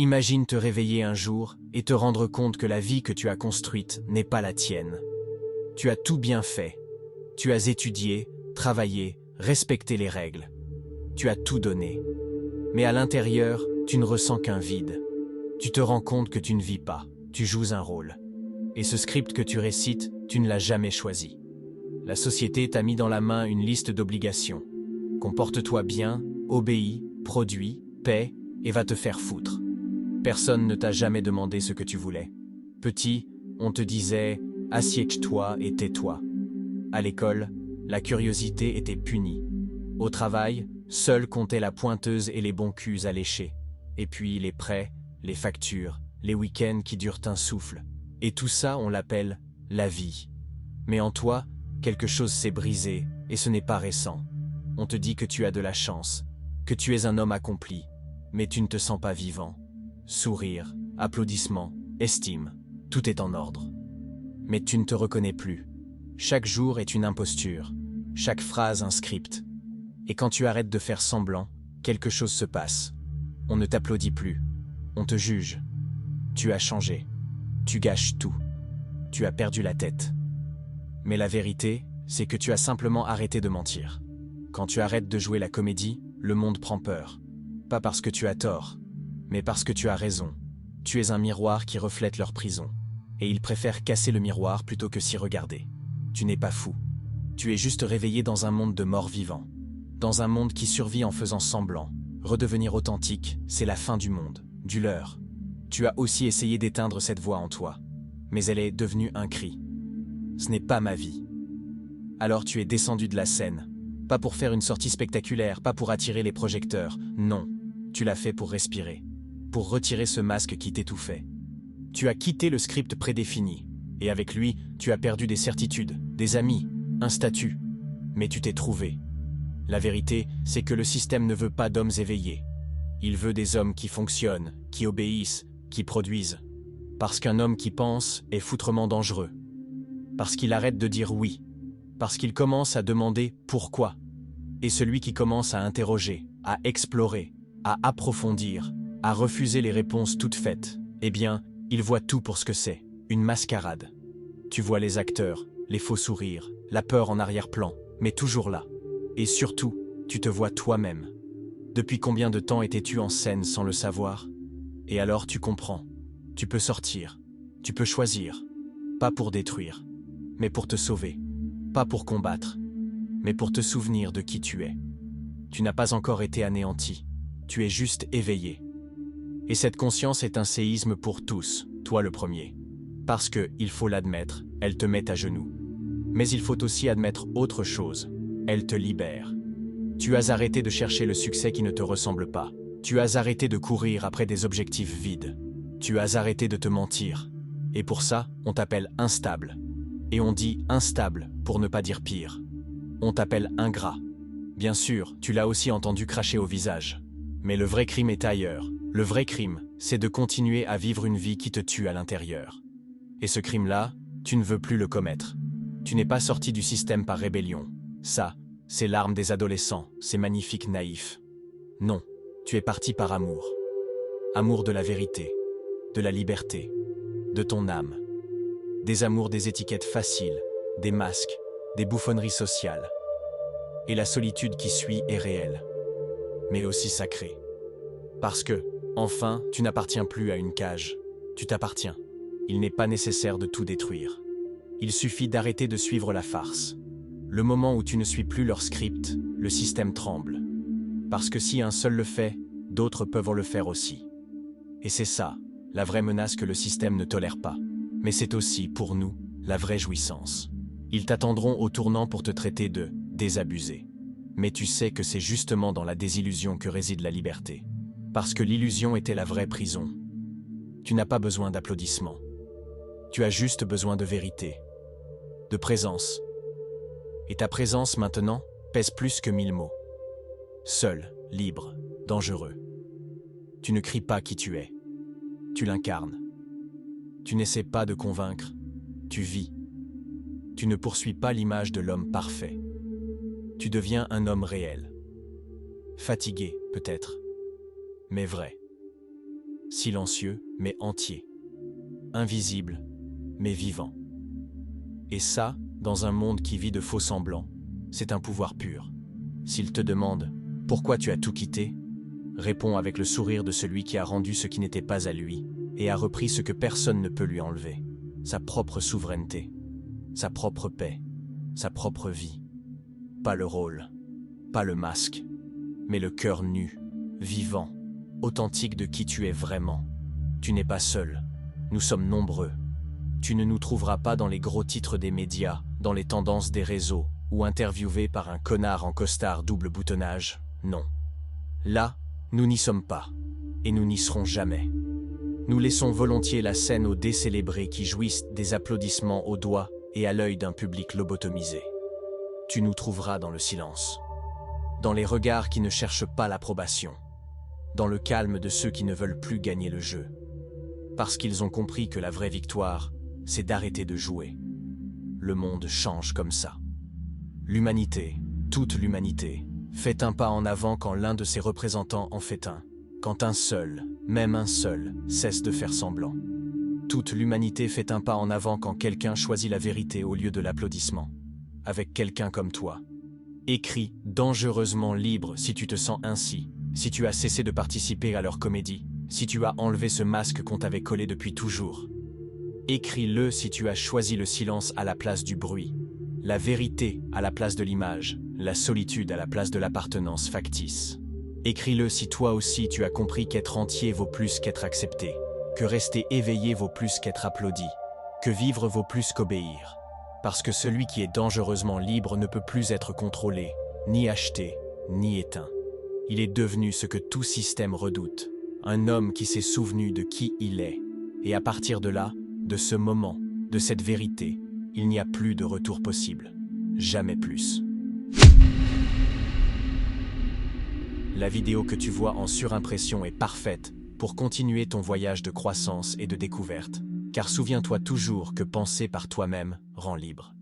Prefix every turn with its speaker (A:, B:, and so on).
A: Imagine te réveiller un jour et te rendre compte que la vie que tu as construite n'est pas la tienne. Tu as tout bien fait. Tu as étudié, travaillé, respecté les règles. Tu as tout donné. Mais à l'intérieur, tu ne ressens qu'un vide. Tu te rends compte que tu ne vis pas, tu joues un rôle. Et ce script que tu récites, tu ne l'as jamais choisi. La société t'a mis dans la main une liste d'obligations. Comporte-toi bien, obéis, produis, paie et va te faire foutre. Personne ne t'a jamais demandé ce que tu voulais. Petit, on te disait « assieds-toi et tais-toi ». À l'école, la curiosité était punie. Au travail, seule comptait la pointeuse et les bons culs à lécher. Et puis les prêts, les factures, les week-ends qui durent un souffle. Et tout ça, on l'appelle la vie. Mais en toi, quelque chose s'est brisé, et ce n'est pas récent. On te dit que tu as de la chance, que tu es un homme accompli, mais tu ne te sens pas vivant. Sourire, applaudissements, estime, tout est en ordre. Mais tu ne te reconnais plus. Chaque jour est une imposture, chaque phrase un script. Et quand tu arrêtes de faire semblant, quelque chose se passe. On ne t'applaudit plus, on te juge. Tu as changé, tu gâches tout, tu as perdu la tête. Mais la vérité, c'est que tu as simplement arrêté de mentir. Quand tu arrêtes de jouer la comédie, le monde prend peur. Pas parce que tu as tort, mais parce que tu as raison. Tu es un miroir qui reflète leur prison. Et ils préfèrent casser le miroir plutôt que s'y regarder. Tu n'es pas fou. Tu es juste réveillé dans un monde de morts vivants. Dans un monde qui survit en faisant semblant. Redevenir authentique, c'est la fin du monde, du leur. Tu as aussi essayé d'éteindre cette voix en toi. Mais elle est devenue un cri. Ce n'est pas ma vie. Alors tu es descendu de la scène. Pas pour faire une sortie spectaculaire, pas pour attirer les projecteurs. Non, tu l'as fait pour respirer. Pour retirer ce masque qui t'étouffait. Tu as quitté le script prédéfini. Et avec lui, tu as perdu des certitudes, des amis, un statut. Mais tu t'es trouvé. La vérité, c'est que le système ne veut pas d'hommes éveillés. Il veut des hommes qui fonctionnent, qui obéissent, qui produisent. Parce qu'un homme qui pense est foutrement dangereux. Parce qu'il arrête de dire oui. Parce qu'il commence à demander pourquoi. Et celui qui commence à interroger, à explorer, à approfondir, à refuser les réponses toutes faites, eh bien, il voit tout pour ce que c'est, une mascarade. Tu vois les acteurs, les faux sourires, la peur en arrière-plan, mais toujours là. Et surtout, tu te vois toi-même. Depuis combien de temps étais-tu en scène sans le savoir? Et alors tu comprends. Tu peux sortir. Tu peux choisir. Pas pour détruire, mais pour te sauver. Pas pour combattre, mais pour te souvenir de qui tu es. Tu n'as pas encore été anéanti. Tu es juste éveillé. Et cette conscience est un séisme pour tous, toi le premier. Parce que, il faut l'admettre, elle te met à genoux. Mais il faut aussi admettre autre chose. Elle te libère. Tu as arrêté de chercher le succès qui ne te ressemble pas. Tu as arrêté de courir après des objectifs vides. Tu as arrêté de te mentir. Et pour ça, on t'appelle instable. Et on dit instable pour ne pas dire pire. On t'appelle ingrat. Bien sûr, tu l'as aussi entendu cracher au visage. Mais le vrai crime est ailleurs. Le vrai crime, c'est de continuer à vivre une vie qui te tue à l'intérieur. Et ce crime-là, tu ne veux plus le commettre. Tu n'es pas sorti du système par rébellion. Ça, c'est l'arme des adolescents, c'est magnifique naïf. Non, tu es parti par amour. Amour de la vérité, de la liberté, de ton âme. Des amours des étiquettes faciles, des masques, des bouffonneries sociales. Et la solitude qui suit est réelle, mais aussi sacrée. Parce que, enfin, tu n'appartiens plus à une cage. Tu t'appartiens. Il n'est pas nécessaire de tout détruire. Il suffit d'arrêter de suivre la farce. Le moment où tu ne suis plus leur script, le système tremble. Parce que si un seul le fait, d'autres peuvent le faire aussi. Et c'est ça, la vraie menace que le système ne tolère pas. Mais c'est aussi, pour nous, la vraie jouissance. Ils t'attendront au tournant pour te traiter de désabusé. Mais tu sais que c'est justement dans la désillusion que réside la liberté. Parce que l'illusion était la vraie prison. Tu n'as pas besoin d'applaudissements. Tu as juste besoin de vérité, de présence. Et ta présence maintenant pèse plus que 1000 mots. Seul, libre, dangereux. Tu ne cries pas qui tu es. Tu l'incarnes. Tu n'essaies pas de convaincre. Tu vis. Tu ne poursuis pas l'image de l'homme parfait. Tu deviens un homme réel. Fatigué, peut-être, mais vrai. silencieux mais entier, invisible mais vivant. Et ça, dans un monde qui vit de faux semblants, c'est un pouvoir pur. S'il te demande « Pourquoi tu as tout quitté ?», réponds avec le sourire de celui qui a rendu ce qui n'était pas à lui et a repris ce que personne ne peut lui enlever, sa propre souveraineté, sa propre paix, sa propre vie. Pas le rôle, pas le masque, mais le cœur nu, vivant, authentique de qui tu es vraiment. Tu n'es pas seul, nous sommes nombreux. Tu ne nous trouveras pas dans les gros titres des médias, dans les tendances des réseaux, ou interviewé par un connard en costard double boutonnage, non. Là, nous n'y sommes pas, et nous n'y serons jamais. Nous laissons volontiers la scène aux décélébrés qui jouissent des applaudissements au doigt et à l'œil d'un public lobotomisé. Tu nous trouveras dans le silence, dans les regards qui ne cherchent pas l'approbation, dans le calme de ceux qui ne veulent plus gagner le jeu, parce qu'ils ont compris que la vraie victoire, c'est d'arrêter de jouer. Le monde change comme ça. L'humanité, toute l'humanité, fait un pas en avant quand l'un de ses représentants en fait un, quand un seul, même un seul, cesse de faire semblant. Toute l'humanité fait un pas en avant quand quelqu'un choisit la vérité au lieu de l'applaudissement. Avec quelqu'un comme toi. Écris dangereusement libre si tu te sens ainsi, si tu as cessé de participer à leur comédie, si tu as enlevé ce masque qu'on t'avait collé depuis toujours. Écris-le si tu as choisi le silence à la place du bruit, la vérité à la place de l'image, la solitude à la place de l'appartenance factice. Écris-le si toi aussi tu as compris qu'être entier vaut plus qu'être accepté, que rester éveillé vaut plus qu'être applaudi, que vivre vaut plus qu'obéir. Parce que celui qui est dangereusement libre ne peut plus être contrôlé, ni acheté, ni éteint. Il est devenu ce que tout système redoute, un homme qui s'est souvenu de qui il est, et à partir de là, de ce moment, de cette vérité, il n'y a plus de retour possible. Jamais plus. La vidéo que tu vois en surimpression est parfaite pour continuer ton voyage de croissance et de découverte, car souviens-toi toujours que penser par toi-même rend libre.